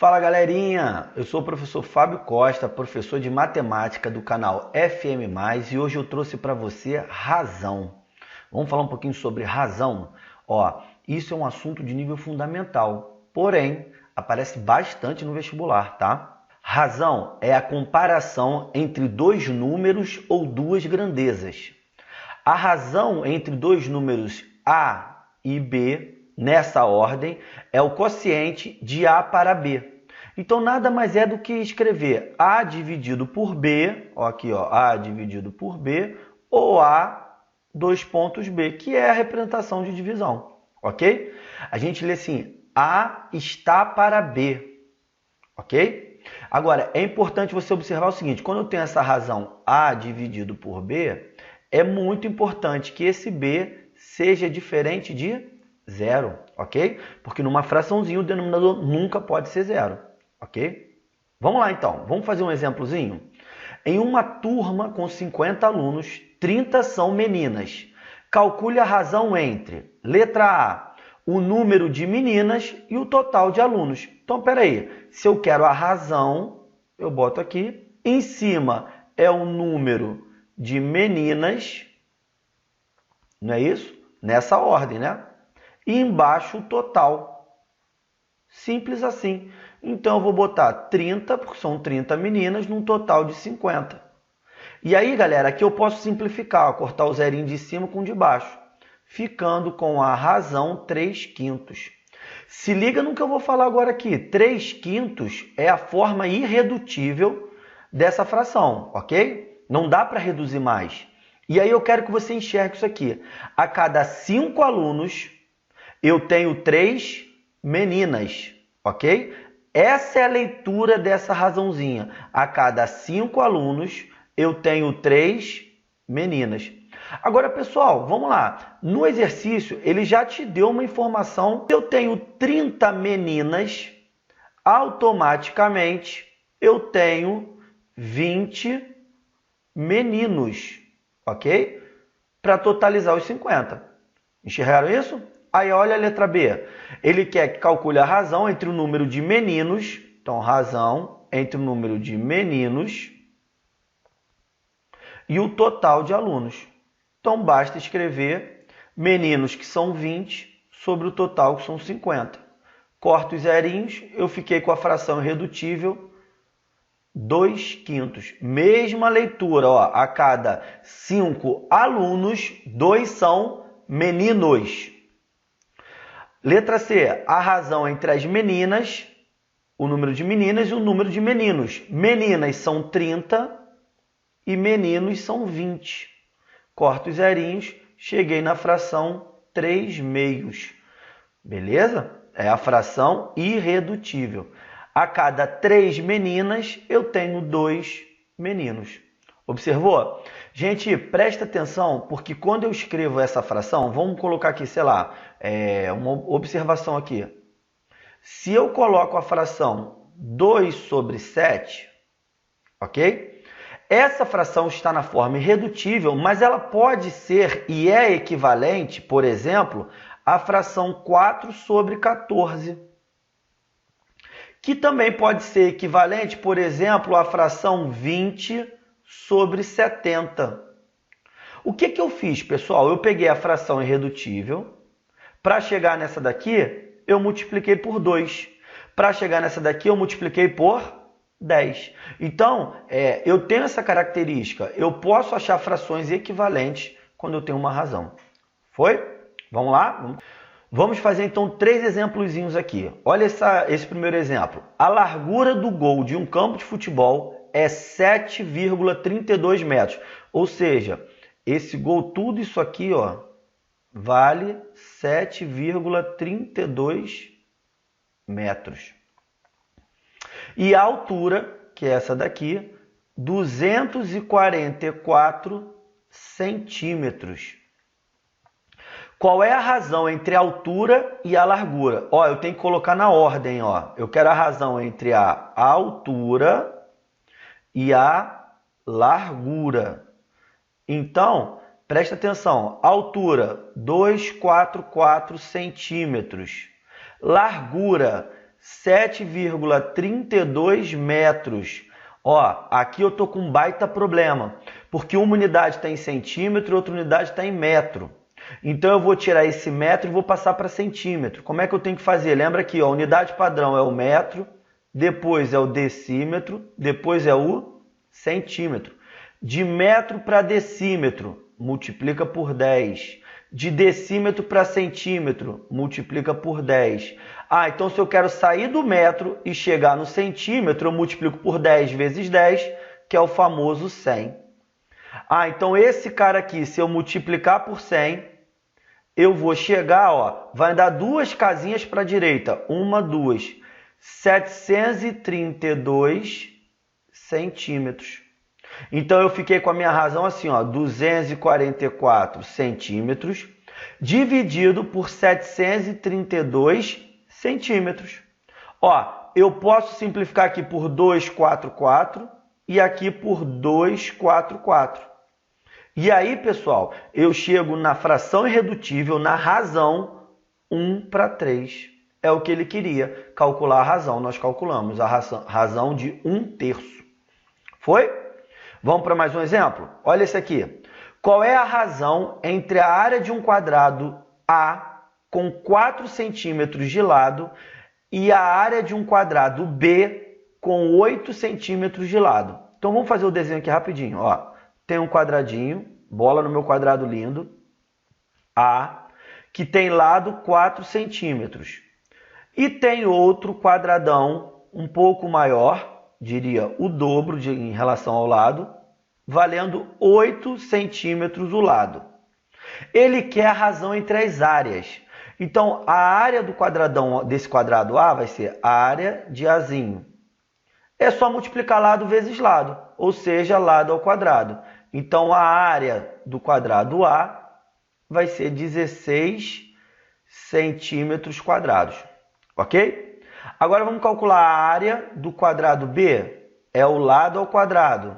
Fala galerinha, eu sou o professor Fábio Costa, professor de matemática do canal FM+, e hoje eu trouxe para você razão. Vamos falar um pouquinho sobre razão? Isso é um assunto de nível fundamental, porém aparece bastante no vestibular, tá? Razão é a comparação entre dois números ou duas grandezas. A razão entre dois números A e B, nessa ordem, é o quociente de A para B. Então, nada mais é do que escrever A dividido por B, A dividido por B, ou A, dois pontos B, que é a representação de divisão, ok? A gente lê assim, A está para B, ok? Agora, é importante você observar o seguinte, quando eu tenho essa razão A dividido por B, é muito importante que esse B seja diferente de zero, ok? Porque numa fraçãozinha o denominador nunca pode ser zero, ok? Vamos lá então, vamos fazer um exemplozinho? Em uma turma com 50 alunos, 30 são meninas. Calcule a razão entre, letra A, o número de meninas e o total de alunos. Então, peraí, se eu quero a razão, eu boto aqui, em cima é o número de meninas, não é isso? Nessa ordem, né? E embaixo o total. Simples assim. Então eu vou botar 30, porque são 30 meninas, num total de 50. E aí, galera, aqui eu posso simplificar, cortar o zerinho de cima com o de baixo, ficando com a razão 3/5. Se liga no que eu vou falar agora aqui. 3/5 é a forma irredutível dessa fração, ok? Não dá para reduzir mais. E aí eu quero que você enxergue isso aqui. A cada 5 alunos, eu tenho 3 meninas, ok? Essa é a leitura dessa razãozinha. A cada 5 alunos, eu tenho 3 meninas. Agora, pessoal, vamos lá. No exercício, ele já te deu uma informação. Eu tenho 30 meninas, automaticamente eu tenho 20 meninos, ok? Para totalizar os 50. Enxergaram isso? Aí olha a letra B. Ele quer que calcule a razão entre o número de meninos. Então, razão entre o número de meninos e o total de alunos. Então, basta escrever meninos, que são 20, sobre o total, que são 50. Corto os zerinhos, eu fiquei com a fração irredutível 2/5. Mesma leitura, a cada 5 alunos, 2 são meninos. Letra C, a razão entre as meninas, o número de meninas e o número de meninos. Meninas são 30 e meninos são 20. Corto os zerinhos, cheguei na fração 3/2. Beleza? É a fração irredutível. A cada 3 meninas, eu tenho 2 meninos. Observou? Gente, presta atenção, porque quando eu escrevo essa fração, vamos colocar aqui, sei lá, uma observação aqui. Se eu coloco a fração 2/7, ok? Essa fração está na forma irredutível, mas ela pode ser e é equivalente, por exemplo, à fração 4/14. Que também pode ser equivalente, por exemplo, à fração 20/70. O que eu fiz, pessoal? Eu peguei a fração irredutível. Para chegar nessa daqui, eu multipliquei por 2. Para chegar nessa daqui, eu multipliquei por 10. Então, eu tenho essa característica. Eu posso achar frações equivalentes quando eu tenho uma razão. Foi? Vamos lá? Vamos fazer, então, 3 exemplozinhos aqui. Olha esse primeiro exemplo. A largura do gol de um campo de futebol é 7,32 metros. Ou seja, esse gol, tudo isso aqui, vale 7,32 metros. E a altura, que é essa daqui, 244 centímetros. Qual é a razão entre a altura e a largura? Eu tenho que colocar na ordem, Eu quero a razão entre a altura e a largura. Então, presta atenção. Altura, 244 centímetros. Largura, 7,32 metros. Ó, aqui eu tô com um baita problema, porque uma unidade está em centímetro e outra unidade está em metro. Então eu vou tirar esse metro e vou passar para centímetro. Como é que eu tenho que fazer? Lembra aqui, ó, a unidade padrão é o metro, depois é o decímetro, depois é o centímetro. De metro para decímetro, multiplica por 10. De decímetro para centímetro, multiplica por 10. Ah, então se eu quero sair do metro e chegar no centímetro, eu multiplico por 10 vezes 10, que é o famoso 100. Ah, então esse cara aqui, se eu multiplicar por 100, eu vou chegar, ó, vai dar duas casinhas para a direita. Uma, duas. 732 centímetros. Então eu fiquei com a minha razão assim, ó, 244 centímetros dividido por 732 centímetros. Ó, eu posso simplificar aqui por 244 e aqui por 244. E aí, pessoal, eu chego na fração irredutível, na razão 1 para 3. É o que ele queria, calcular a razão. Nós calculamos a razão de 1/3. Foi? Vamos para mais um exemplo? Olha esse aqui. Qual é a razão entre a área de um quadrado A com 4 centímetros de lado e a área de um quadrado B com 8 centímetros de lado? Então vamos fazer o desenho aqui rapidinho. Ó, tem um quadradinho, bola no meu quadrado lindo, A, que tem lado 4 centímetros. E tem outro quadradão um pouco maior, diria o dobro em relação ao lado, valendo 8 centímetros o lado. Ele quer a razão entre as áreas. Então, a área do quadradão desse quadrado A vai ser a área de Azinho. É só multiplicar lado vezes lado, ou seja, lado ao quadrado. Então, a área do quadrado A vai ser 16 centímetros quadrados. Ok? Agora, vamos calcular a área do quadrado B. É o lado ao quadrado.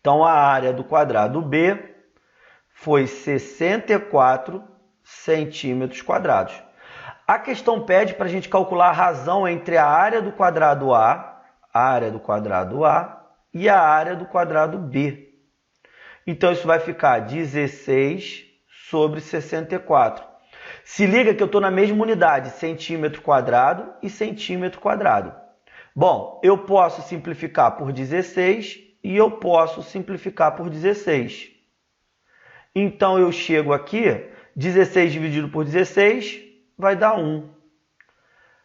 Então, a área do quadrado B foi 64 centímetros quadrados. A questão pede para a gente calcular a razão entre a área do quadrado A e a área do quadrado B. Então, isso vai ficar 16 sobre 64. Se liga que eu estou na mesma unidade, centímetro quadrado e centímetro quadrado. Bom, eu posso simplificar por 16 e eu posso simplificar por 16. Então, eu chego aqui, 16 dividido por 16 vai dar 1.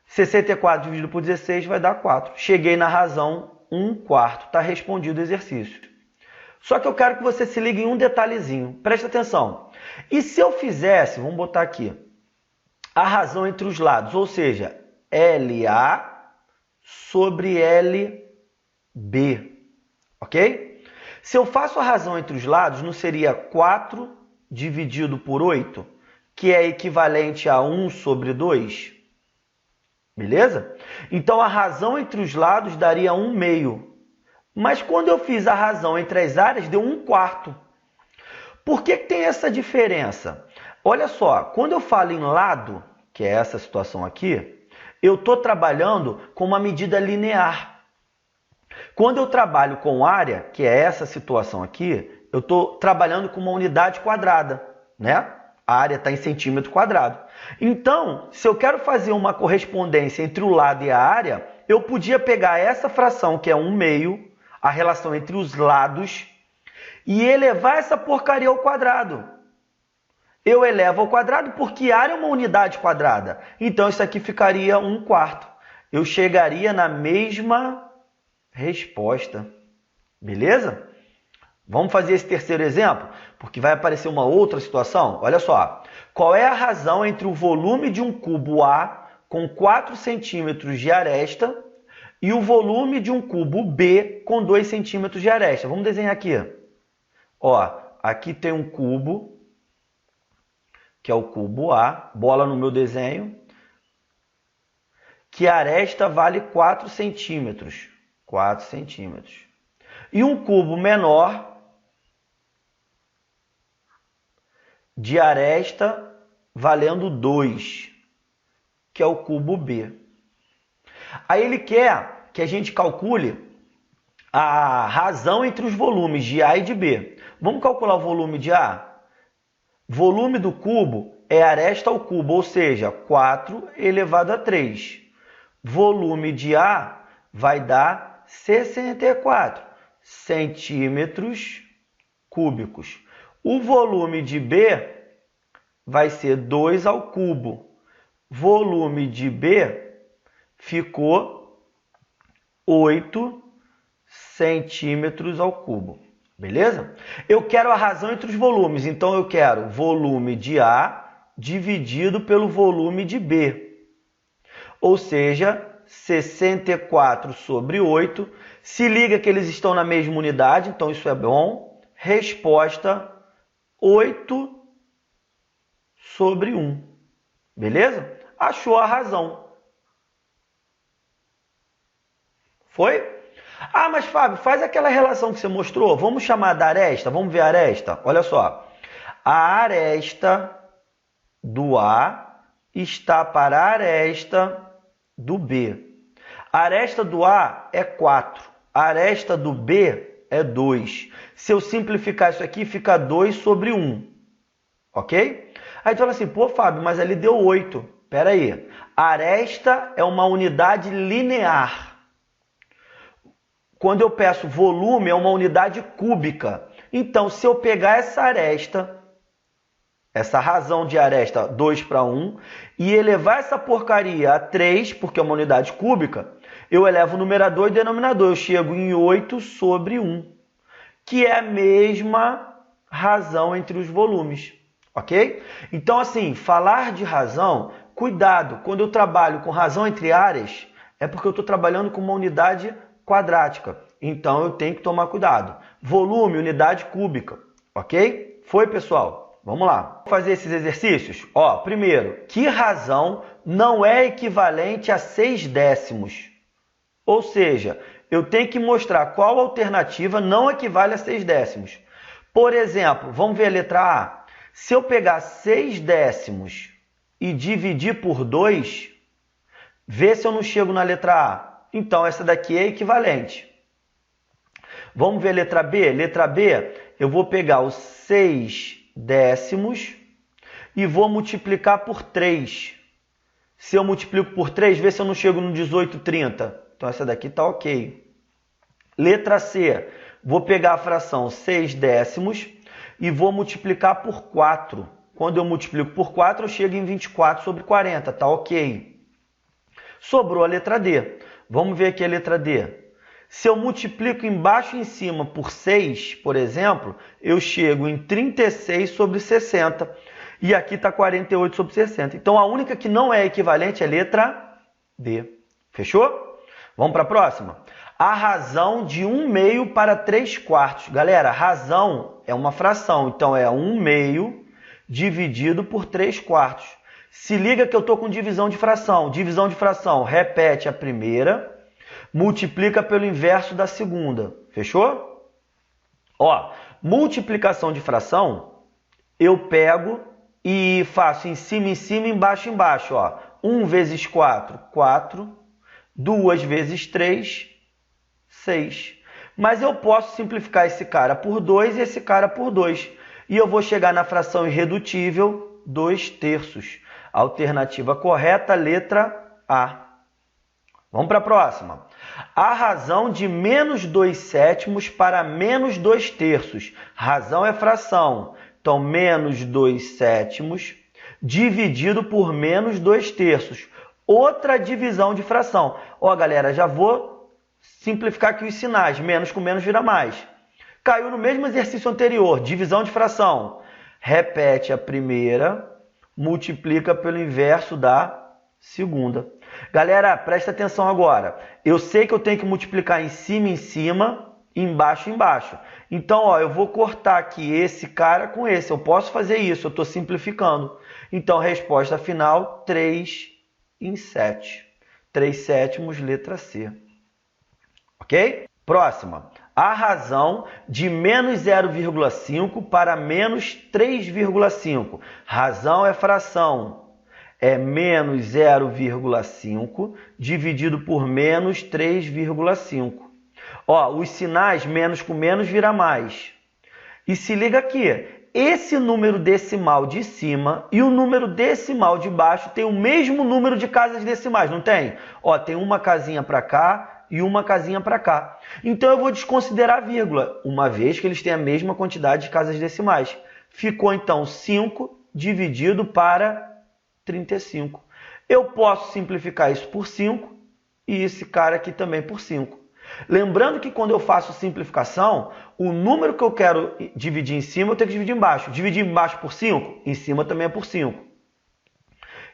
64 dividido por 16 vai dar 4. Cheguei na razão 1/4. Está respondido o exercício. Só que eu quero que você se ligue em um detalhezinho. Presta atenção. E se eu fizesse, vamos botar aqui, a razão entre os lados, ou seja, LA sobre LB. Ok? Se eu faço a razão entre os lados, não seria 4 dividido por 8, que é equivalente a 1 sobre 2? Beleza? Então, a razão entre os lados daria 1/2. Mas quando eu fiz a razão entre as áreas, deu 1/4. Por que tem essa diferença? Olha só, quando eu falo em lado, que é essa situação aqui, eu estou trabalhando com uma medida linear. Quando eu trabalho com área, que é essa situação aqui, eu estou trabalhando com uma unidade quadrada, né? A área está em centímetro quadrado. Então, se eu quero fazer uma correspondência entre o lado e a área, eu podia pegar essa fração, que é 1/2, a relação entre os lados, e elevar essa porcaria ao quadrado. Eu elevo ao quadrado porque área é uma unidade quadrada. Então, isso aqui ficaria 1/4. Eu chegaria na mesma resposta. Beleza? Vamos fazer esse terceiro exemplo, porque vai aparecer uma outra situação. Olha só. Qual é a razão entre o volume de um cubo A com 4 centímetros de aresta e o volume de um cubo B com 2 centímetros de aresta? Vamos desenhar aqui. Ó, aqui tem um cubo, que é o cubo A, bola no meu desenho, que a aresta vale 4 centímetros. 4 centímetros. E um cubo menor, de aresta valendo 2, que é o cubo B. Aí ele quer que a gente calcule a razão entre os volumes de A e de B. Vamos calcular o volume de A? Volume do cubo é aresta ao cubo, ou seja, 4 elevado a 3. Volume de A vai dar 64 centímetros cúbicos. O volume de B vai ser 2 ao cubo. Volume de B ficou 8 centímetros ao cubo. Beleza? Eu quero a razão entre os volumes, então eu quero volume de A dividido pelo volume de B. Ou seja, 64 sobre 8. Se liga que eles estão na mesma unidade, então isso é bom. Resposta 8 sobre 1. Beleza? Achou a razão. Foi? Ah, mas Fábio, faz aquela relação que você mostrou. Vamos chamar da aresta? Vamos ver a aresta? Olha só. A aresta do A está para a aresta do B. A aresta do A é 4. A aresta do B é 2. Se eu simplificar isso aqui, fica 2 sobre 1. Ok? Aí tu fala assim, pô, Fábio, mas ali deu 8. Espera aí. A aresta é uma unidade linear. Quando eu peço volume, é uma unidade cúbica. Então, se eu pegar essa aresta, essa razão de aresta 2 para 1, e elevar essa porcaria a 3, porque é uma unidade cúbica, eu elevo o numerador e o denominador. Eu chego em 8 sobre 1, que é a mesma razão entre os volumes. Ok? Então, assim, falar de razão, cuidado. Quando eu trabalho com razão entre áreas, é porque eu estou trabalhando com uma unidade quadrática. Então, eu tenho que tomar cuidado. Volume, unidade cúbica. Ok? Foi, pessoal? Vamos lá. Vamos fazer esses exercícios? Ó, primeiro, que razão não é equivalente a 6 décimos? Ou seja, eu tenho que mostrar qual alternativa não equivale a 6 décimos. Por exemplo, vamos ver a letra A. Se eu pegar 6 décimos e dividir por 2, vê se eu não chego na letra A. Então, essa daqui é equivalente. Vamos ver a letra B? Letra B, eu vou pegar os 6 décimos e vou multiplicar por 3. Se eu multiplico por 3, vê se eu não chego no 18,30. Então, essa daqui está ok. Letra C, vou pegar a fração 6 décimos e vou multiplicar por 4. Quando eu multiplico por 4, eu chego em 24 sobre 40. Está ok. Sobrou a letra D. Vamos ver aqui a letra D. Se eu multiplico embaixo e em cima por 6, por exemplo, eu chego em 36 sobre 60. E aqui está 48 sobre 60. Então, a única que não é equivalente é a letra D. Fechou? Vamos para a próxima. A razão de 1/2 para 3/4. Galera, razão é uma fração. Então, é 1/2 dividido por 3/4. Se liga que eu estou com divisão de fração. Divisão de fração, repete a primeira, multiplica pelo inverso da segunda. Fechou? Ó, multiplicação de fração, eu pego e faço em cima, embaixo, embaixo. Ó. 1 vezes 4, 4. 2 vezes 3, 6. Mas eu posso simplificar esse cara por 2 e esse cara por 2. E eu vou chegar na fração irredutível, 2/3. Alternativa correta, letra A. Vamos para a próxima. A razão de menos 2/7 para menos 2/3. Razão é fração. Então, menos 2/7 dividido por menos 2/3. Outra divisão de fração. Ó, galera, já vou simplificar aqui os sinais. Menos com menos vira mais. Caiu no mesmo exercício anterior. Divisão de fração. Repete a primeira, multiplica pelo inverso da segunda. Galera, presta atenção agora. Eu sei que eu tenho que multiplicar em cima, embaixo, embaixo. Então, ó, eu vou cortar aqui esse cara com esse. Eu posso fazer isso, eu estou simplificando. Então, resposta final, 3/7. 3/7, letra C. Ok? Próxima. A razão de menos 0,5 para menos 3,5. Razão é fração. é menos 0,5 dividido por menos 3,5. Ó, os sinais menos com menos vira mais. E se liga aqui, esse número decimal de cima e o número decimal de baixo tem o mesmo número de casas decimais, não tem? Ó, tem uma casinha para cá e uma casinha para cá. Então eu vou desconsiderar a vírgula, uma vez que eles têm a mesma quantidade de casas decimais. Ficou então 5 dividido para 35. Eu posso simplificar isso por 5 e esse cara aqui também por 5. Lembrando que quando eu faço simplificação, o número que eu quero dividir em cima, eu tenho que dividir embaixo. Dividir embaixo por 5, em cima também é por 5.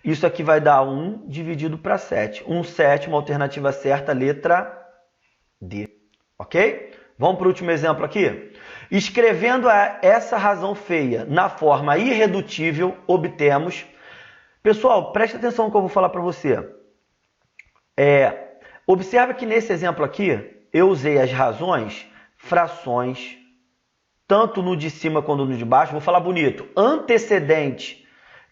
Isso aqui vai dar 1 dividido para 7. 1/7, alternativa certa, letra D. Ok? Vamos para o último exemplo aqui? Escrevendo essa razão feia na forma irredutível, obtemos... Pessoal, preste atenção no que eu vou falar para você. Observa que nesse exemplo aqui, eu usei as razões, frações, tanto no de cima quanto no de baixo. Vou falar bonito. Antecedente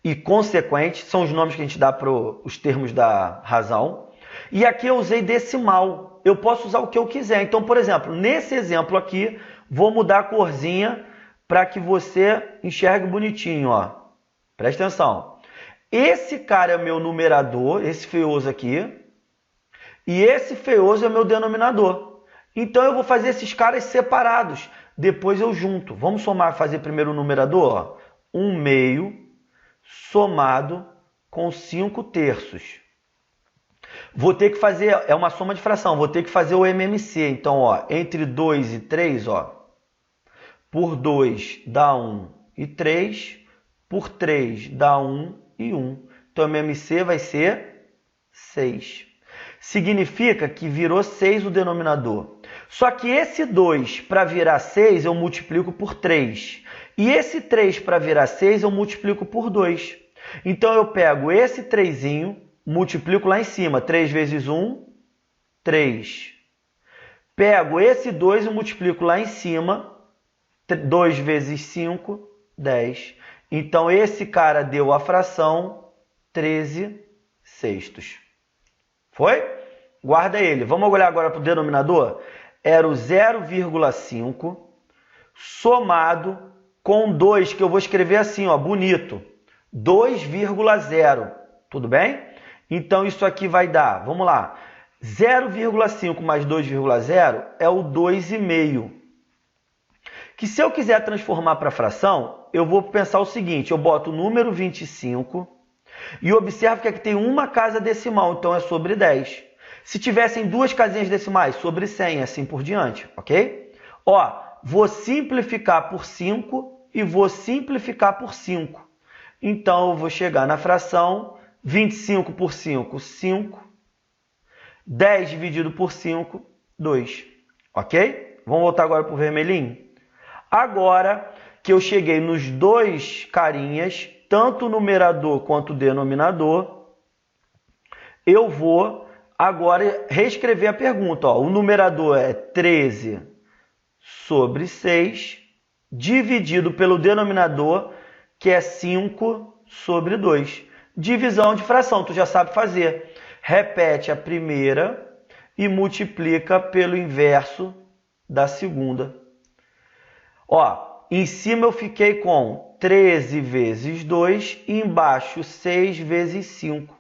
e consequente são os nomes que a gente dá para os termos da razão. E aqui eu usei decimal. Eu posso usar o que eu quiser. Então, por exemplo, nesse exemplo aqui, vou mudar a corzinha para que você enxergue bonitinho. Ó. Presta atenção. Esse cara é meu numerador, esse feioso aqui. E esse feioso é meu denominador. Então eu vou fazer esses caras separados. Depois eu junto. Vamos somar, fazer primeiro o numerador. 1/2 somado com 5/3. Vou ter que fazer, é uma soma de fração, vou ter que fazer o MMC. Então, ó, entre 2 e 3, ó, por 2 dá 1 e 3, por 3 dá 1 e 1. Então, o MMC vai ser 6. Significa que virou 6 o denominador. Só que esse 2 para virar 6 eu multiplico por 3. E esse 3 para virar 6 eu multiplico por 2. Então eu pego esse 3zinho, multiplico lá em cima. 3 vezes 1, 3. Pego esse 2 e multiplico lá em cima. 2 vezes 5, 10. Então esse cara deu a fração 13/6. Foi? Guarda ele. Vamos olhar agora para o denominador? Era o 0,5 somado com 2, que eu vou escrever assim, ó, bonito. 2,0. Tudo bem? Então isso aqui vai dar, vamos lá, 0,5 mais 2,0 é o 2,5. Que se eu quiser transformar para fração, eu vou pensar o seguinte, eu boto o número 25 e observo que aqui tem uma casa decimal, então é sobre 10. Se tivessem duas casinhas decimais, sobre 100, assim por diante, ok? Ó, vou simplificar por 5 e vou simplificar por 5. Então, eu vou chegar na fração 25 por 5, 5. 10 dividido por 5, 2. Ok? Vamos voltar agora para o vermelhinho? Agora que eu cheguei nos dois carinhas, tanto o numerador quanto o denominador, eu vou agora reescrever a pergunta. Ó, o numerador é 13 sobre 6, dividido pelo denominador, que é 5 sobre 2. Divisão de fração, tu já sabe fazer. Repete a primeira e multiplica pelo inverso da segunda. Ó, em cima eu fiquei com 13 vezes 2 e embaixo 6 vezes 5.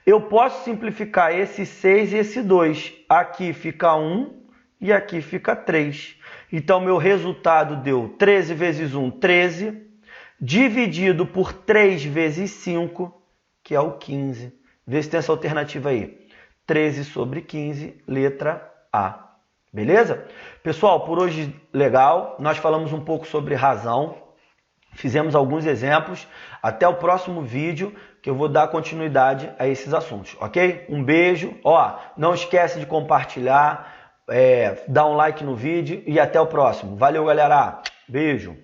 Eu posso simplificar esse 6 e esse 2. Aqui fica 1 e aqui fica 3. Então, meu resultado deu 13 vezes 1, 13, dividido por 3 vezes 5, que é o 15. Vê se tem essa alternativa aí. 13 sobre 15, letra A. Beleza? Pessoal, por hoje, legal. Nós falamos um pouco sobre razão. Fizemos alguns exemplos. Até o próximo vídeo, que eu vou dar continuidade a esses assuntos, ok? Um beijo. Ó, não esquece de compartilhar, dar um like no vídeo e até o próximo. Valeu, galera. Beijo.